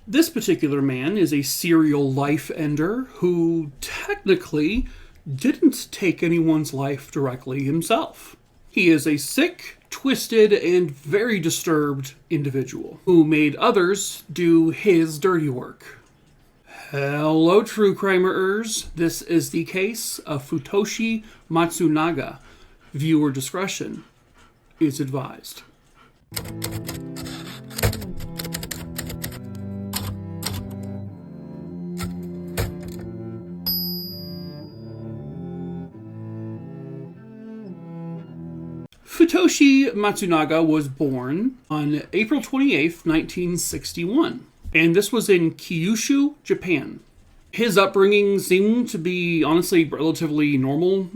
This particular man is a serial life ender who technically didn't take anyone's life directly himself. He is a sick, twisted, and very disturbed individual who made others do his dirty work. Hello, true crimerers. This is the case of Futoshi Matsunaga. Viewer discretion is advised. Futoshi Matsunaga was born on April 28th, 1961, and this was in Kyushu, Japan. His upbringing seemed to be, honestly, relatively normal.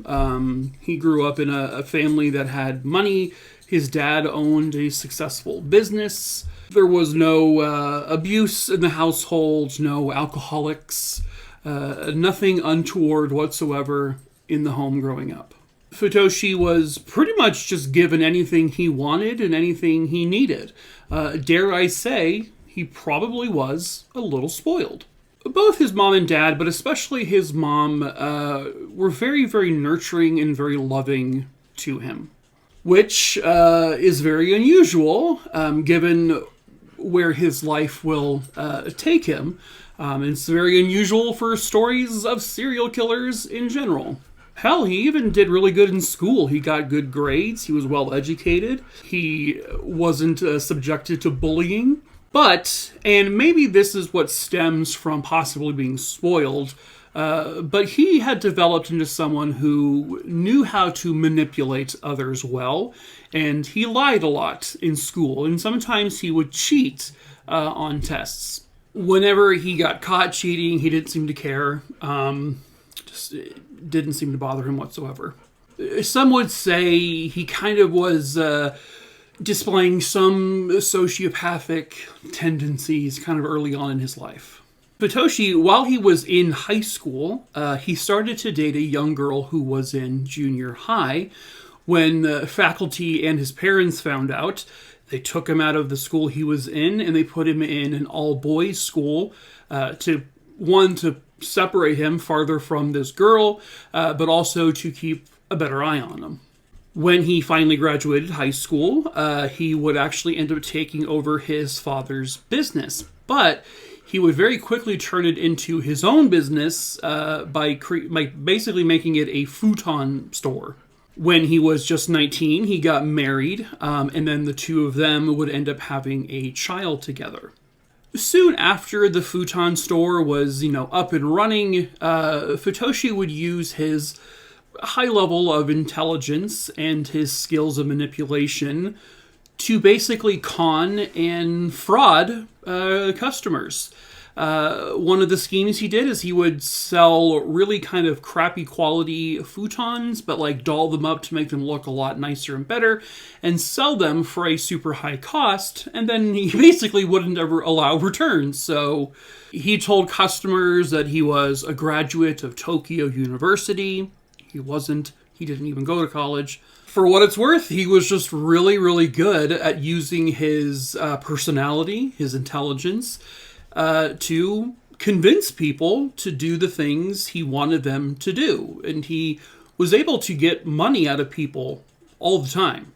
He grew up in a family that had money. His dad owned a successful business. There was no abuse in the household, no alcoholics, nothing untoward whatsoever in the home growing up. Futoshi was pretty much just given anything he wanted and anything he needed. Dare I say, he probably was a little spoiled. Both his mom and dad, but especially his mom, were very, very nurturing and very loving to him, which is very unusual given where his life will take him. It's very unusual for stories of serial killers in general. Hell, he even did really good in school. He got good grades. He was well educated. He wasn't subjected to bullying. But, and maybe this is what stems from possibly being spoiled, but he had developed into someone who knew how to manipulate others well, and he lied a lot in school, and sometimes he would cheat on tests. Whenever he got caught cheating, he didn't seem to care. It didn't seem to bother him whatsoever. Some would say he kind of was displaying some sociopathic tendencies kind of early on in his life. Futoshi, while he was in high school, he started to date a young girl who was in junior high. When the faculty and his parents found out, they took him out of the school he was in and they put him in an all-boys school to separate him farther from this girl, but also to keep a better eye on him. When he finally graduated high school, he would actually end up taking over his father's business, but he would very quickly turn it into his own business by basically making it a futon store. When he was just 19, he got married, and then the two of them would end up having a child together. Soon after the futon store was, up and running, Futoshi would use his high level of intelligence and his skills of manipulation to basically con and fraud customers. One of the schemes he did is he would sell really kind of crappy quality futons, but doll them up to make them look a lot nicer and better, and sell them for a super high cost, and then he basically wouldn't ever allow returns. So he told customers that he was a graduate of Tokyo University. He wasn't. He didn't even go to college. For what it's worth, he was just really, really good at using his personality, his intelligence, to convince people to do the things he wanted them to do. And he was able to get money out of people all the time,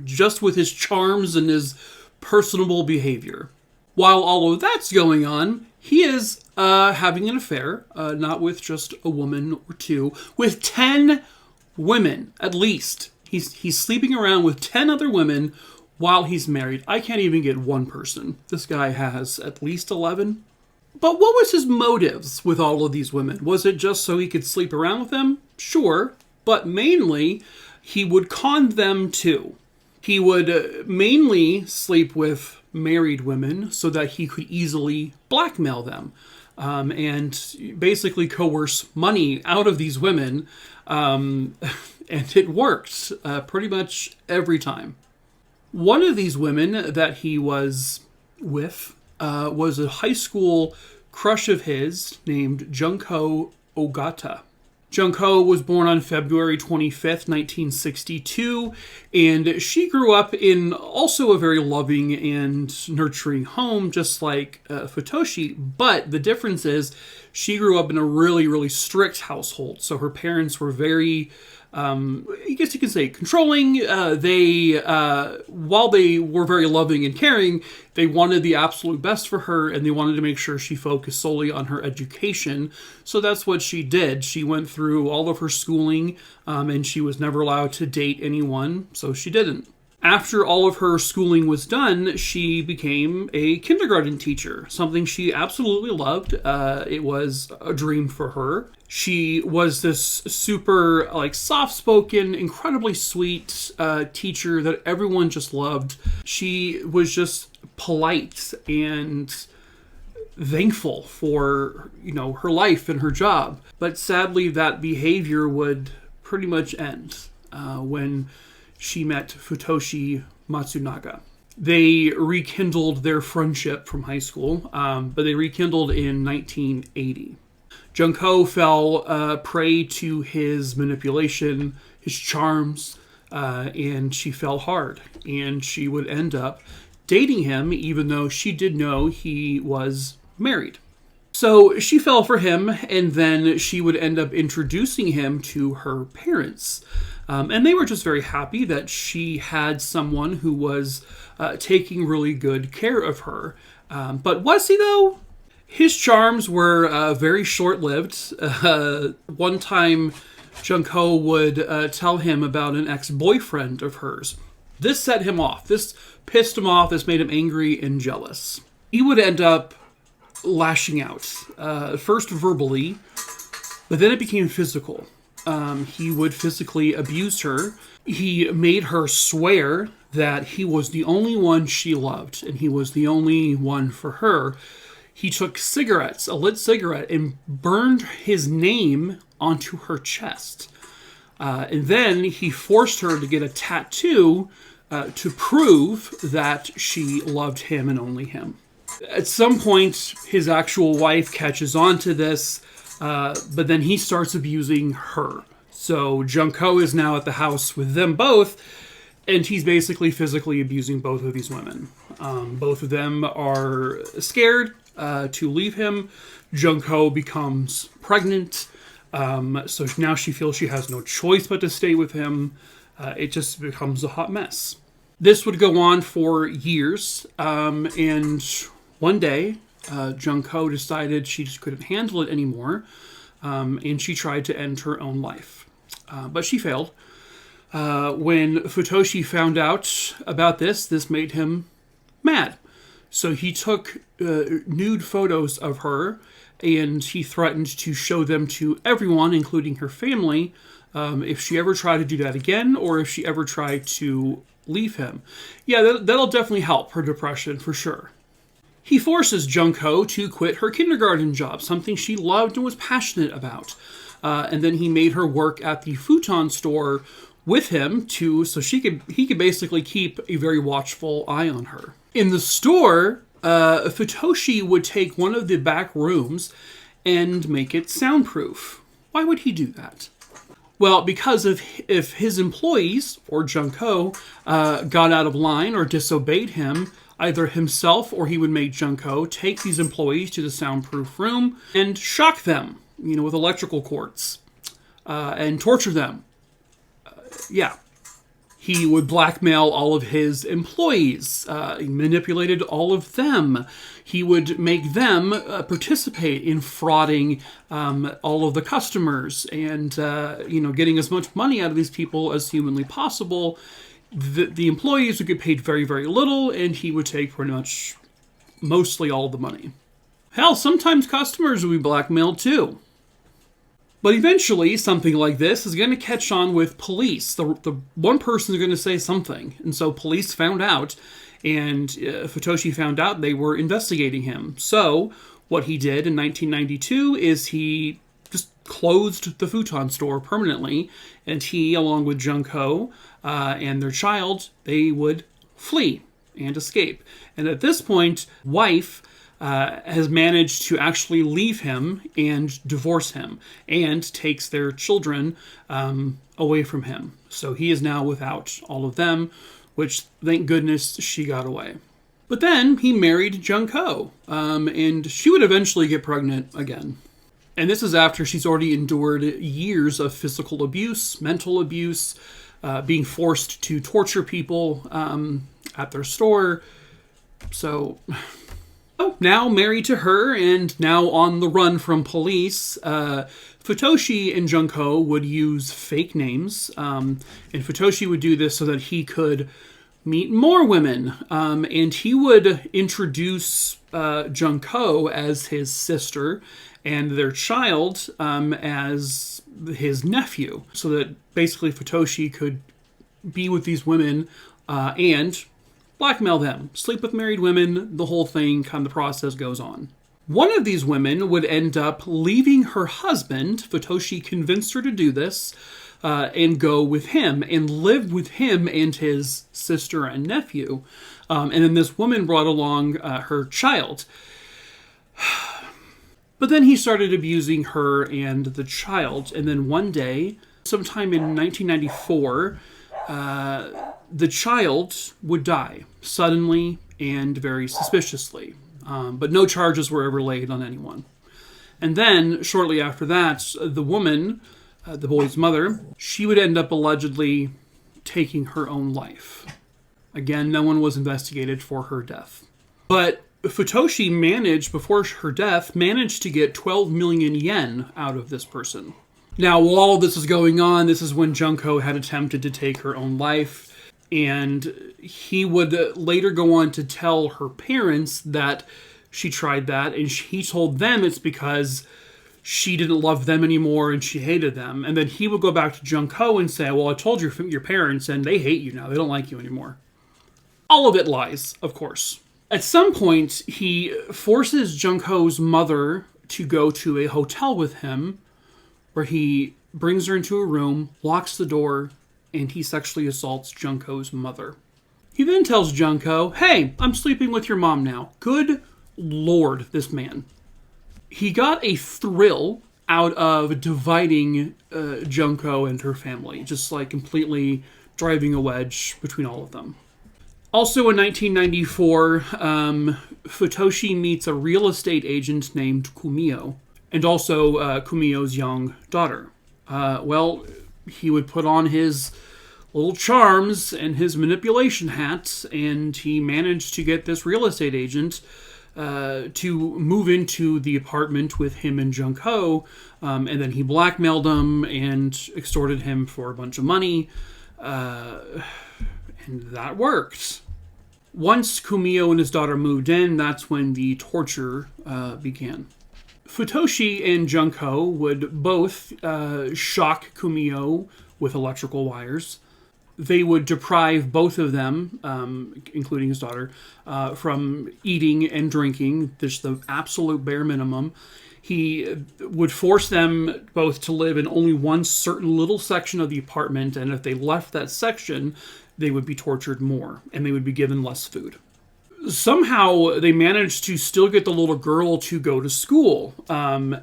just with his charms and his personable behavior. While all of that's going on, he is having an affair, not with just a woman or two, with 10 women, at least. He's sleeping around with 10 other women while he's married. I can't even get one person. This guy has at least 11. But what was his motives with all of these women? Was it just so he could sleep around with them? Sure. But mainly, he would con them too. He would mainly sleep with married women so that he could easily blackmail them and basically coerce money out of these women. And it worked pretty much every time. One of these women that he was with was a high school crush of his named Junko Ogata. Junko was born on February 25th, 1962, and she grew up in also a very loving and nurturing home, just like Futoshi, but the difference is she grew up in a really, really strict household. So her parents were very, I guess you could say, controlling. While they were very loving and caring, they wanted the absolute best for her, and they wanted to make sure she focused solely on her education. So that's what she did. She went through all of her schooling, and she was never allowed to date anyone, so she didn't. After all of her schooling was done, she became a kindergarten teacher, something she absolutely loved. It was a dream for her. She was this super, soft-spoken, incredibly sweet teacher that everyone just loved. She was just polite and thankful for, her life and her job. But sadly, that behavior would pretty much end when she met Futoshi Matsunaga. They rekindled their friendship from high school, but they rekindled in 1980. Junko fell prey to his manipulation, his charms, and she fell hard. And she would end up dating him, even though she did know he was married. So she fell for him, and then she would end up introducing him to her parents. And they were just very happy that she had someone who was taking really good care of her. But was he, though? His charms were very short-lived. One time, Junko would tell him about an ex-boyfriend of hers. This set him off. This pissed him off. This made him angry and jealous. He would end up lashing out, first verbally, but then it became physical. He would physically abuse her. He made her swear that he was the only one she loved, and he was the only one for her. He took cigarettes, a lit cigarette, and burned his name onto her chest. And then he forced her to get a tattoo to prove that she loved him and only him. At some point, his actual wife catches on to this, but then he starts abusing her. So Junko is now at the house with them both, and he's basically physically abusing both of these women. Both of them are scared to leave him. Junko becomes pregnant, so now she feels she has no choice but to stay with him. It just becomes a hot mess. This would go on for years, and one day, Junko decided she just couldn't handle it anymore, and she tried to end her own life. But she failed. When Futoshi found out about this made him mad. So he took nude photos of her, and he threatened to show them to everyone, including her family, if she ever tried to do that again, or if she ever tried to leave him. Yeah, that'll definitely help her depression, for sure. He forces Junko to quit her kindergarten job, something she loved and was passionate about. And then he made her work at the futon store with him so he could basically keep a very watchful eye on her. In the store, Futoshi would take one of the back rooms and make it soundproof. Why would he do that? Well, because if his employees, or Junko, got out of line or disobeyed him, either himself or he would make Junko take these employees to the soundproof room and shock them, with electrical cords, and torture them. He would blackmail all of his employees. He manipulated all of them. He would make them participate in frauding all of the customers and, getting as much money out of these people as humanly possible. The employees would get paid very, very little, and he would take pretty much mostly all the money. Hell, sometimes customers would be blackmailed too. But eventually, something like this is going to catch on with police. The one person is going to say something. And so police found out, and Futoshi found out they were investigating him. So what he did in 1992 is he just closed the futon store permanently, and he, along with Junko and their child, they would flee and escape. And at this point, wife has managed to actually leave him and divorce him, and takes their children away from him. So he is now without all of them, which, thank goodness, she got away. But then he married Junko, and she would eventually get pregnant again. And this is after she's already endured years of physical abuse, mental abuse, being forced to torture people at their store. So, now married to her and now on the run from police, Futoshi and Junko would use fake names. And Futoshi would do this so that he could meet more women. And he would introduce Junko as his sister and their child as his nephew, so that basically Futoshi could be with these women and blackmail them, sleep with married women, the whole thing, kind of the process goes on. One of these women would end up leaving her husband. Futoshi convinced her to do this and go with him and live with him and his sister and nephew. And then this woman brought along her child. But then he started abusing her and the child. And then one day, sometime in 1994, the child would die suddenly and very suspiciously. But no charges were ever laid on anyone. And then, shortly after that, the woman, the boy's mother, she would end up allegedly taking her own life. Again, no one was investigated for her death. But Futoshi before her death, managed to get 12 million yen out of this person. Now, while all of this is going on, this is when Junko had attempted to take her own life, and he would later go on to tell her parents that she tried that, and he told them it's because she didn't love them anymore and she hated them. And then he would go back to Junko and say, well, I told your parents and they hate you now. They don't like you anymore. All of it lies, of course. At some point, he forces Junko's mother to go to a hotel with him, where he brings her into a room, locks the door, and he sexually assaults Junko's mother. He then tells Junko, hey, I'm sleeping with your mom now. Good Lord, this man. He got a thrill out of dividing Junko and her family, just like completely driving a wedge between all of them. Also in 1994, Futoshi meets a real estate agent named Kumio, and also Kumio's young daughter. He would put on his little charms and his manipulation hat, and he managed to get this real estate agent to move into the apartment with him and Junko, and then he blackmailed him and extorted him for a bunch of money, and that worked. Once Kumio and his daughter moved in, that's when the torture began. Futoshi and Junko would both shock Kumio with electrical wires. They would deprive both of them, including his daughter, from eating and drinking, just the absolute bare minimum. He would force them both to live in only one certain little section of the apartment, and if they left that section, they would be tortured more, and they would be given less food. Somehow, they managed to still get the little girl to go to school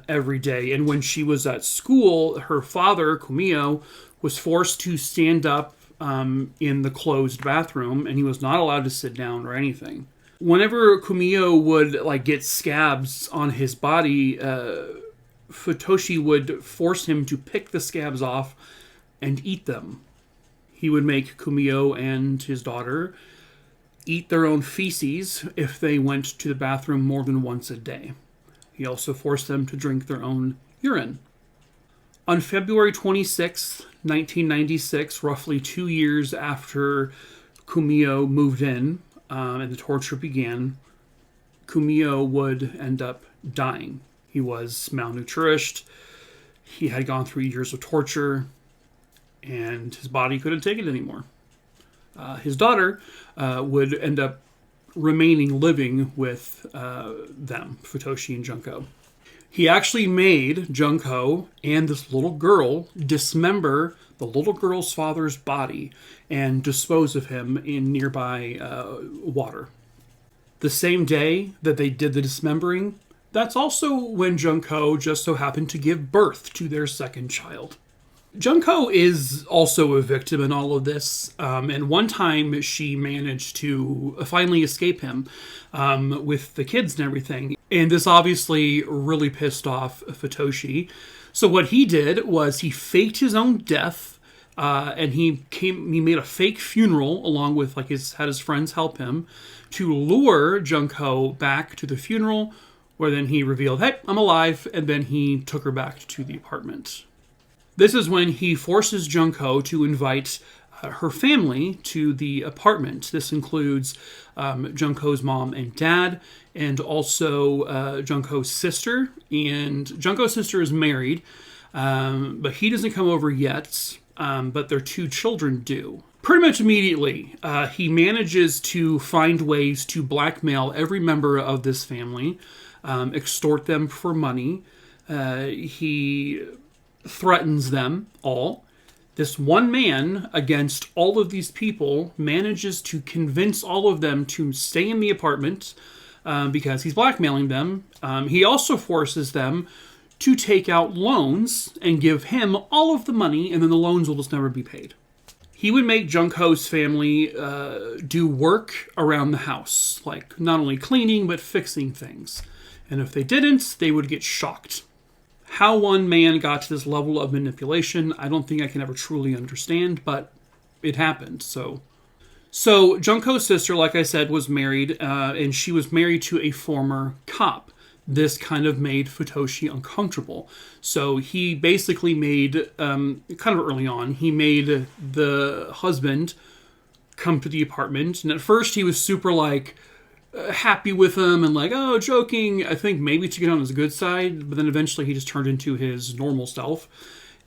every day, and when she was at school, her father, Kumio, was forced to stand up in the closed bathroom, and he was not allowed to sit down or anything. Whenever Kumio would get scabs on his body, Futoshi would force him to pick the scabs off and eat them. He would make Kumio and his daughter eat their own feces if they went to the bathroom more than once a day. He also forced them to drink their own urine. On February 26, 1996, roughly 2 years after Kumio moved in and the torture began, Kumio would end up dying. He was malnourished. He had gone through years of torture, and his body couldn't take it anymore. His daughter would end up living with them, Futoshi and Junko. He actually made Junko and this little girl dismember the little girl's father's body and dispose of him in nearby water. The same day that they did the dismembering, that's also when Junko just so happened to give birth to their second child. Junko is also a victim in all of this, and one time she managed to finally escape him with the kids and everything. And this obviously really pissed off Futoshi. So what he did was he faked his own death, and he made a fake funeral along with had his friends help him to lure Junko back to the funeral, where then he revealed, "Hey, I'm alive," and then he took her back to the apartment. This is when he forces Junko to invite her family to the apartment. This includes Junko's mom and dad, and also Junko's sister. And Junko's sister is married, but he doesn't come over yet, but their two children do. Pretty much immediately, he manages to find ways to blackmail every member of this family, extort them for money. He threatens them all. This one man, against all of these people, manages to convince all of them to stay in the apartment because he's blackmailing them. He also forces them to take out loans and give him all of the money, and then the loans will just never be paid. He would make Junko's family do work around the house, like not only cleaning, but fixing things. And if they didn't, they would get shocked. How one man got to this level of manipulation, I don't think I can ever truly understand, but it happened. So Junko's sister, like I said, was married, and she was married to a former cop. This kind of made Futoshi uncomfortable. So he basically made, kind of early on, he made the husband come to the apartment. And at first he was super happy with him and joking, I think maybe to get on his good side, but then eventually he just turned into his normal self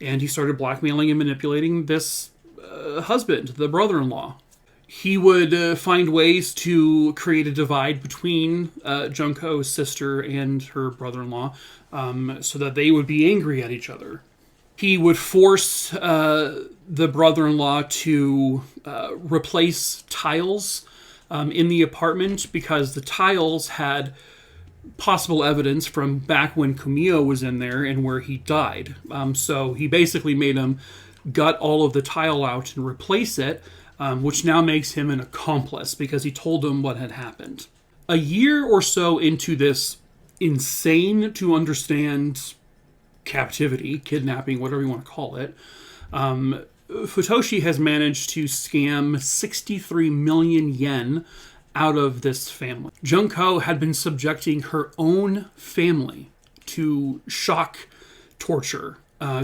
and he started blackmailing and manipulating this husband, the brother-in-law. He would find ways to create a divide between Junko's sister and her brother-in-law so that they would be angry at each other. He would force the brother-in-law to replace tiles in the apartment because the tiles had possible evidence from back when Kumio was in there and where he died. So he basically made him gut all of the tile out and replace it, which now makes him an accomplice because he told them what had happened. A year or so into this insane to understand captivity, kidnapping, whatever you want to call it, Futoshi has managed to scam 63 million yen out of this family. Junko had been subjecting her own family to shock torture,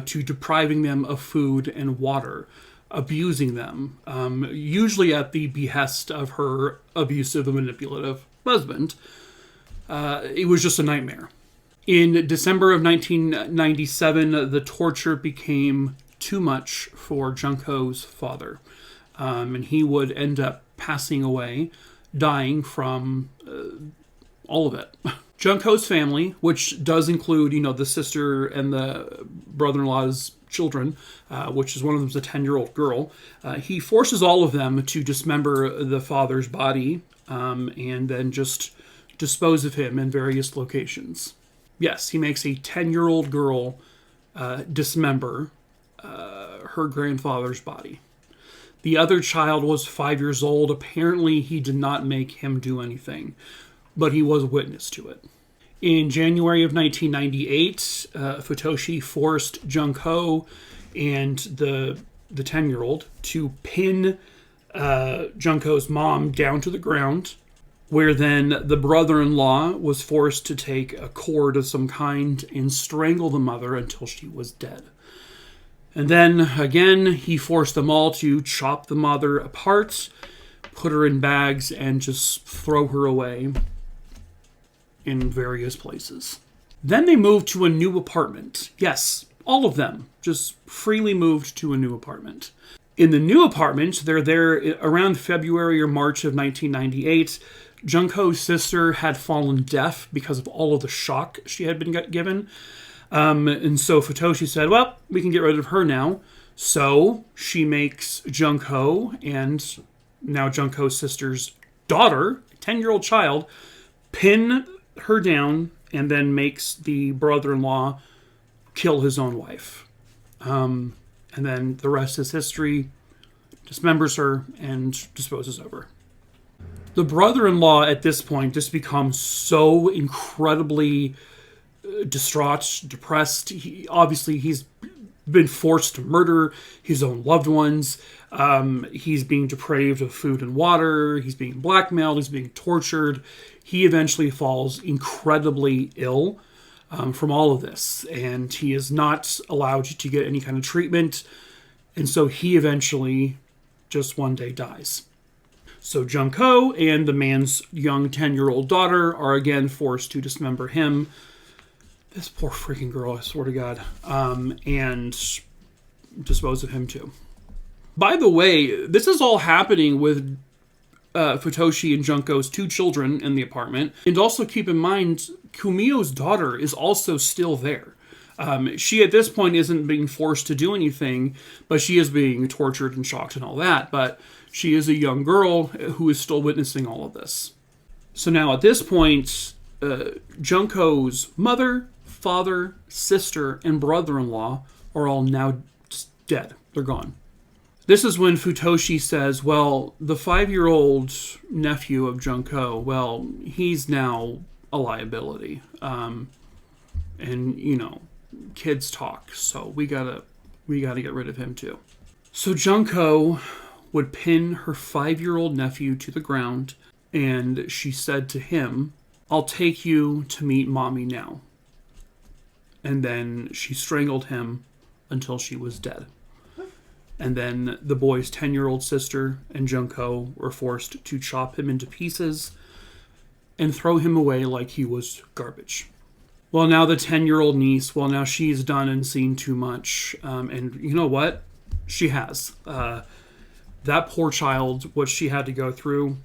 to depriving them of food and water, abusing them, usually at the behest of her abusive and manipulative husband. It was just a nightmare. In December of 1997, the torture became too much for Junko's father, and he would end up passing away, dying from all of it. Junko's family, which does include, the sister and the brother-in-law's children, which is one of them's a 10-year-old girl, he forces all of them to dismember the father's body and then just dispose of him in various locations. Yes, he makes a 10-year-old girl dismember her grandfather's body. The other child was 5 years old. Apparently, he did not make him do anything, but he was witness to it. In January of 1998, Futoshi forced Junko and the 10-year-old to pin Junko's mom down to the ground, where then the brother-in-law was forced to take a cord of some kind and strangle the mother until she was dead. And then, again, he forced them all to chop the mother apart, put her in bags, and just throw her away in various places. Then they moved to a new apartment. Yes, all of them just freely moved to a new apartment. In the new apartment, they're there around February or March of 1998. Junko's sister had fallen deaf because of all of the shock she had been given. And so Futoshi said, well, we can get rid of her now. So she makes Junko and now Junko's sister's daughter 10-year-old child, pin her down, and then makes the brother-in-law kill his own wife. And then the rest is history. Dismembers her and disposes of her. The brother-in-law at this point just becomes so incredibly distraught, depressed. He's been forced to murder his own loved ones. He's being deprived of food and water. He's being blackmailed. He's being tortured. He eventually falls incredibly ill from all of this, and he is not allowed to get any kind of treatment, and so he eventually just one day dies. So Junko and the man's young 10-year-old daughter are again forced to dismember him. This poor freaking girl, I swear to God. And dispose of him too. By the way, this is all happening with Futoshi and Junko's 2 children in the apartment. And also keep in mind, Kumio's daughter is also still there. She at this point isn't being forced to do anything, but she is being tortured and shocked and all that. But she is a young girl who is still witnessing all of this. So now at this point, Junko's mother, father, sister, and brother-in-law are all now dead. They're gone. This is when Futoshi says, well, the 5-year-old nephew of Junko, well, he's now a liability. And, you know, kids talk, so we gotta get rid of him too. So Junko would pin her 5-year-old nephew to the ground, and she said to him, I'll take you to meet mommy now. And then she strangled him until she was dead. And then the boy's 10-year-old sister and Junko were forced to chop him into pieces and throw him away like he was garbage. Well, now the 10-year-old niece, well, now she's done and seen too much. And you know what? She has. That poor child, what she had to go through,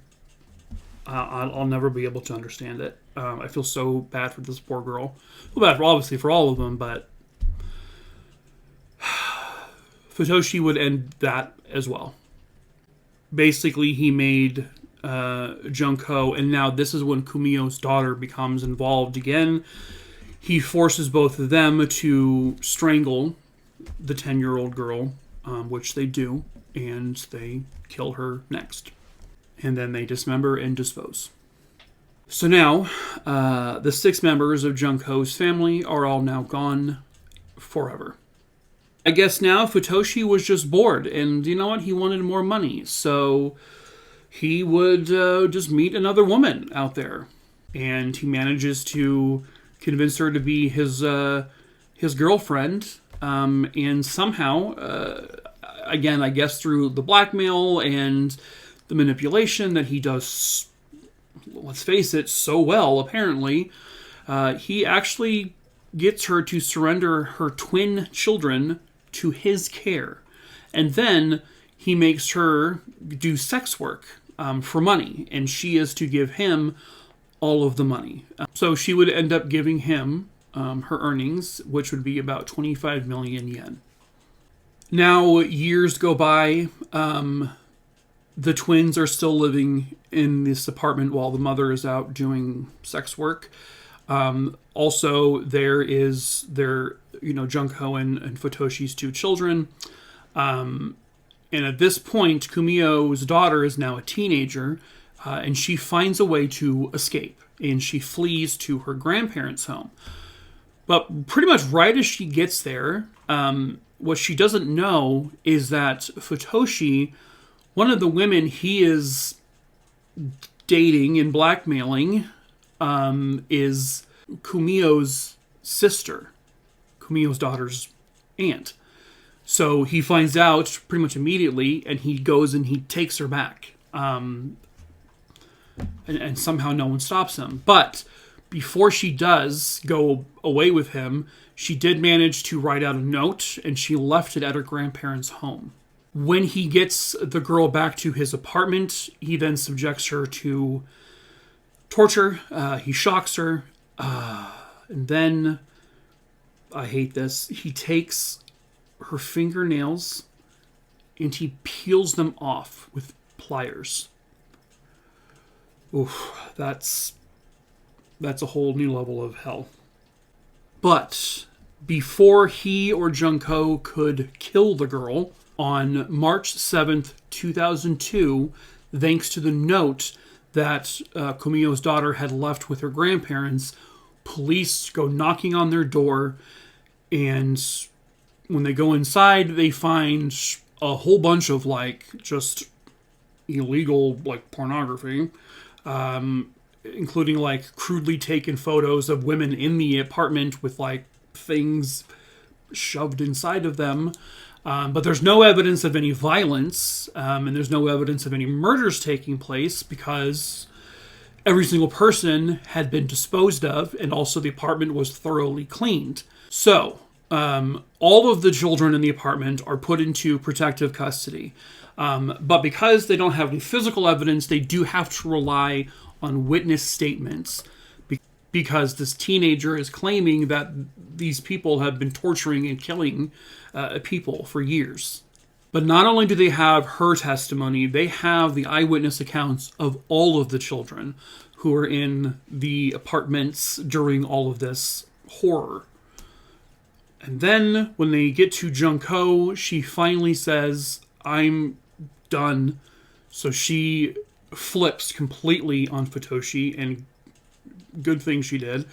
I'll never be able to understand it. I feel so bad for this poor girl. I feel bad, obviously, for all of them, but Futoshi would end that as well. Basically, he made Junko, and now this is when Kumio's daughter becomes involved again. He forces both of them to strangle the 10-year-old girl, which they do, and they kill her next. And then they dismember and dispose. So now, the 6 members of Junko's family are all now gone forever. I guess now Futoshi was just bored, and you know what? He wanted more money, so he would just meet another woman out there. And he manages to convince her to be his girlfriend, and somehow, again, I guess through the blackmail and the manipulation that he does, let's face it, so well, apparently, he actually gets her to surrender her twin children to his care. And then he makes her do sex work for money, and she is to give him all of the money. So she would end up giving him her earnings, which would be about 25 million yen. Now, years go by. The twins are still living in this apartment while the mother is out doing sex work. Also, there is Junko and Futoshi's 2 children. And at this point, Kumio's daughter is now a teenager, and she finds a way to escape, and she flees to her grandparents' home. But pretty much right as she gets there, what she doesn't know is that Futoshi, one of the women he is dating and blackmailing, is Kumio's sister, Kumio's daughter's aunt. So he finds out pretty much immediately, and he goes and he takes her back. And somehow no one stops him. But before she does go away with him, she did manage to write out a note, and she left it at her grandparents' home. When he gets the girl back to his apartment, he then subjects her to torture. He shocks her. And then, I hate this, he takes her fingernails and he peels them off with pliers. Oof, that's a whole new level of hell. But before he or Junko could kill the girl, on March 7th, 2002, thanks to the note that Kumio's daughter had left with her grandparents, police go knocking on their door, and when they go inside, they find a whole bunch of, just illegal, pornography, including, crudely taken photos of women in the apartment with, things shoved inside of them. But there's no evidence of any violence, and there's no evidence of any murders taking place because every single person had been disposed of, and also the apartment was thoroughly cleaned. So, all of the children in the apartment are put into protective custody. But because they don't have any physical evidence, they do have to rely on witness statements because this teenager is claiming that these people have been torturing and killing people for years. But not only do they have her testimony, they have the eyewitness accounts of all of the children who were in the apartments during all of this horror. And then when they get to Junko, she finally says, "I'm done." So she flips completely on Futoshi, and good thing she did.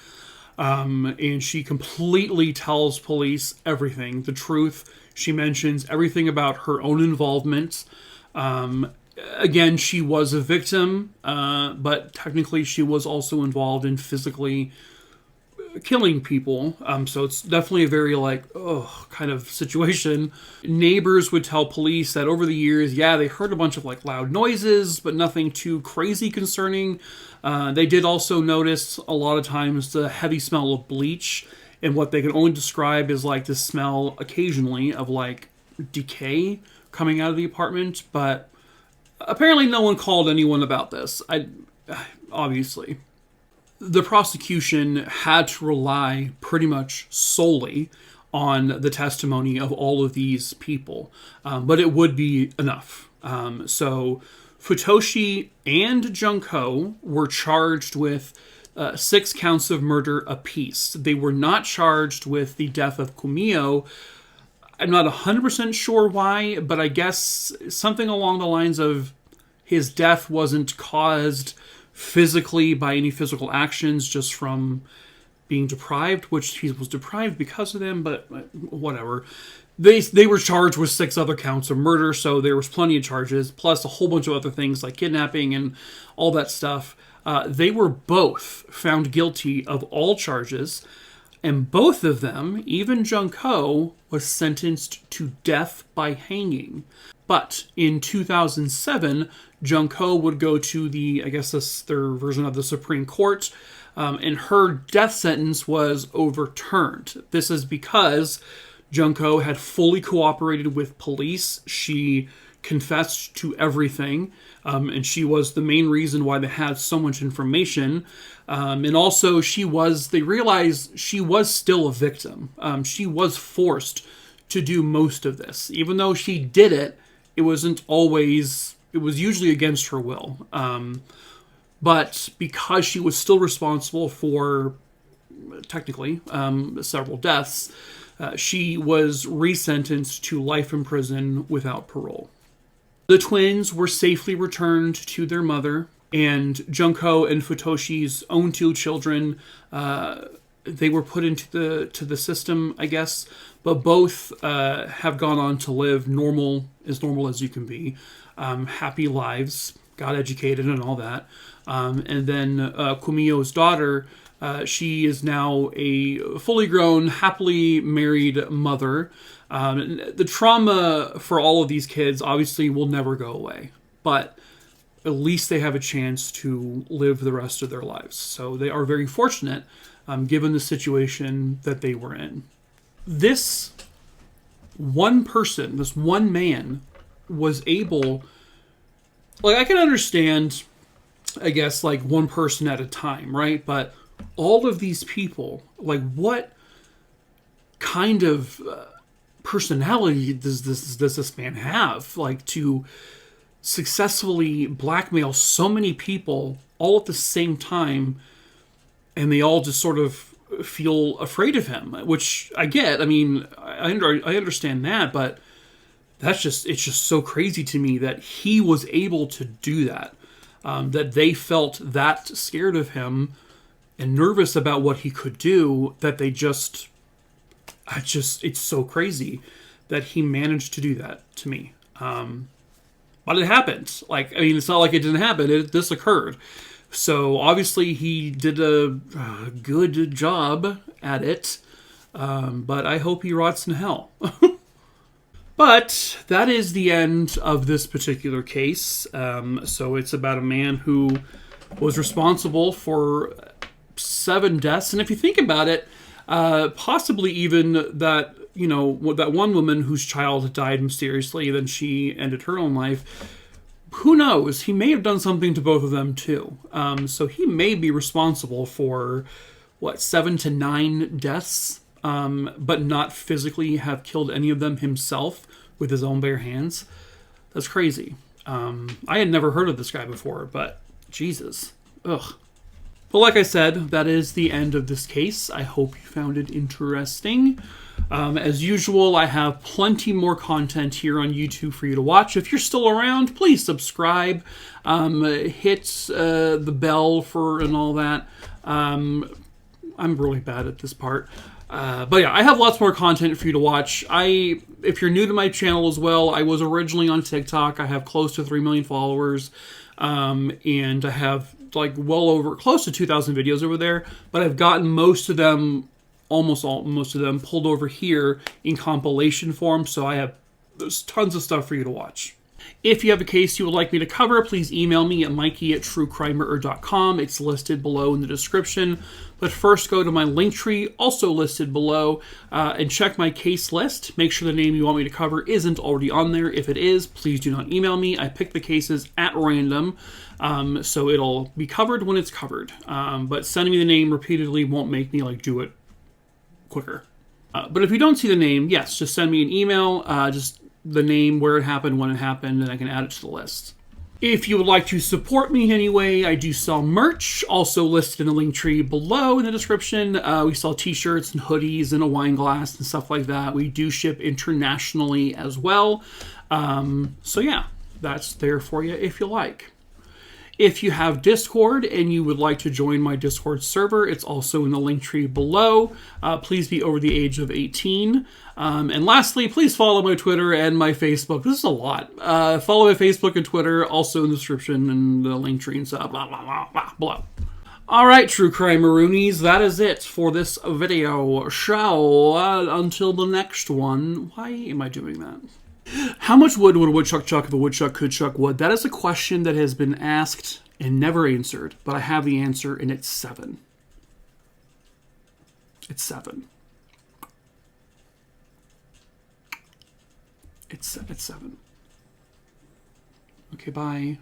And she completely tells police everything, the truth. She mentions everything about her own involvement. Again, she was a victim, but technically she was also involved in physically killing people. So it's definitely a very kind of situation. Neighbors would tell police that over the years, they heard a bunch of loud noises, but nothing too crazy concerning. They did also notice a lot of times the heavy smell of bleach, and what they can only describe as the smell occasionally of decay coming out of the apartment. But apparently no one called anyone about this. Obviously. The prosecution had to rely pretty much solely on the testimony of all of these people, but it would be enough. So Futoshi and Junko were charged with 6 counts of murder apiece. They were not charged with the death of Kumio. I'm not 100% sure why, but I guess something along the lines of his death wasn't caused physically by any physical actions, just from being deprived, which he was deprived because of them, but whatever. They were charged with 6 other counts of murder, so there was plenty of charges, plus a whole bunch of other things like kidnapping and all that stuff. They were both found guilty of all charges, and both of them, even Junko, was sentenced to death by hanging. But in 2007, Junko would go to I guess that's their version of the Supreme Court, and her death sentence was overturned. This is because Junko had fully cooperated with police. She confessed to everything, and she was the main reason why they had so much information. And also, they realized she was still a victim. She was forced to do most of this. Even though she did it, it was usually against her will. But because she was still responsible for, technically, several deaths, she was resentenced to life in prison without parole. The twins were safely returned to their mother, and Junko and Futoshi's own 2 children, they were put into the system, I guess, but both have gone on to live normal as you can be, happy lives, got educated and all that. And then Kumio's daughter, she is now a fully grown, happily married mother. The trauma for all of these kids obviously will never go away, but at least they have a chance to live the rest of their lives. So they are very fortunate, given the situation that they were in. This one person, this one man, was able... I can understand, I guess, one person at a time, right? But all of these people, what kind of personality does this man have? To successfully blackmail so many people all at the same time, and they all just sort of feel afraid of him, which I get. I mean, I understand that, but it's just so crazy to me that he was able to do that, that they felt that scared of him and nervous about what he could do, that it's so crazy that he managed to do that to me. But it happened. Like, I mean, it's not like it didn't happen. This occurred. So obviously he did a good job at it. But I hope he rots in hell. But that is the end of this particular case. So it's about a man who was responsible for 7 deaths. And if you think about it, possibly even that, that one woman whose child died mysteriously, then she ended her own life. Who knows? He may have done something to both of them too. So he may be responsible for, 7 to 9 deaths, but not physically have killed any of them himself with his own bare hands. That's crazy. I had never heard of this guy before, but Jesus. Ugh. But like I said, that is the end of this case. I hope you found it interesting. As usual, I have plenty more content here on YouTube for you to watch. If you're still around, please subscribe. Hit the bell and all that. I'm really bad at this part. But yeah, I have lots more content for you to watch. If you're new to my channel as well, I was originally on TikTok. I have close to 3 million followers. And I have close to 2,000 videos over there, but I've gotten most of them pulled over here in compilation form, so there's tons of stuff for you to watch. If you have a case you would like me to cover, please email me at mikey@truecrimerer.com. It's listed below in the description. But first, go to my Linktree, also listed below, and check my case list. Make sure the name you want me to cover isn't already on there. If it is, please do not email me. I pick the cases at random, so it'll be covered when it's covered. But sending me the name repeatedly won't make me do it quicker. But if you don't see the name, yes, just send me an email, just the name, where it happened, when it happened, and I can add it to the list. If you would like to support me anyway, I do sell merch, also listed in the link tree below in the description. We sell t-shirts and hoodies and a wine glass and stuff like that. We do ship internationally as well. So yeah, that's there for you if you like. If you have Discord and you would like to join my Discord server, it's also in the link tree below. Please be over the age of 18. And lastly, please follow my Twitter and my Facebook. This is a lot. Follow my Facebook and Twitter, also in the description and the link tree and stuff. Blah, blah, blah, blah, blah. All right, True Crime Maroonies, that is it for this video. Until the next one. Why am I doing that? How much wood would a woodchuck chuck if a woodchuck could chuck wood? That is a question that has been asked and never answered, but I have the answer, and it's 7. It's 7. It's 7. Okay, bye.